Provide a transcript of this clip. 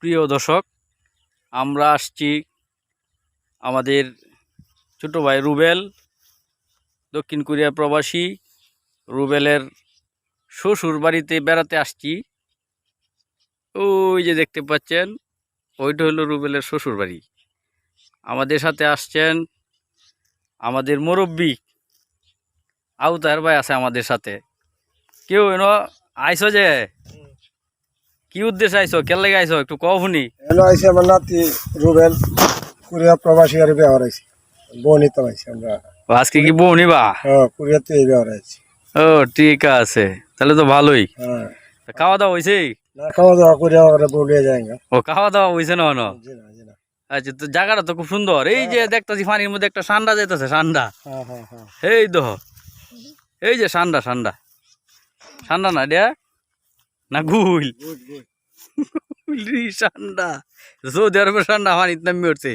প্রিয় দর্শক, আমরা আসছি আমাদের ছোট ভাই রুবেল, দক্ষিণ কোরিয়া প্রবাসী। রুবেলের শ্বশুর বাড়িতে বেড়াতে আসছি। ওই যে দেখতে পাচ্ছেন, ওইটা হলো রুবেলের শ্বশুর বাড়ি। আমাদের সাথে আসছেন আমাদের মুরব্বী আউতার ভাই আছে আমাদের সাথে। কেউ এনো আইসো যে কি উদ্দেশ্যে আইসো, কেন লেগে আইসো একটু কও শুনি। এলো আইসি আমার নাতি রুবেল কোরিয়া প্রবাসী আর ব্যবহার আইসি বনিত আইসি আমরা। আজকে কি বউ নিবা? হ্যাঁ, কোরিয়াতে এই ব্যবহার আইসি। ও ঠিক আছে, তাহলে তো ভালোই। হ্যাঁ, খাওয়া দাওয়া হয়েছে? না খাওয়া দাওয়া কোরিয়া ওরা বলিয়ে যায়গা। ও খাওয়া দাওয়া হয়েছে না? জি না, জি না। আচ্ছা, তো জায়গাটা তো খুব সুন্দর। এই যে দেখতেছি পানির মধ্যে একটা সান্ডা যাইতেছে, সান্ডা। হ্যাঁ হ্যাঁ হ্যাঁ। এই তো, এই যে সান্ডা, সান্ডা সান্ডা না ডে না গুল, সান্ডা। সৌদি আরবের সান্ডা পানির নামে উঠছে।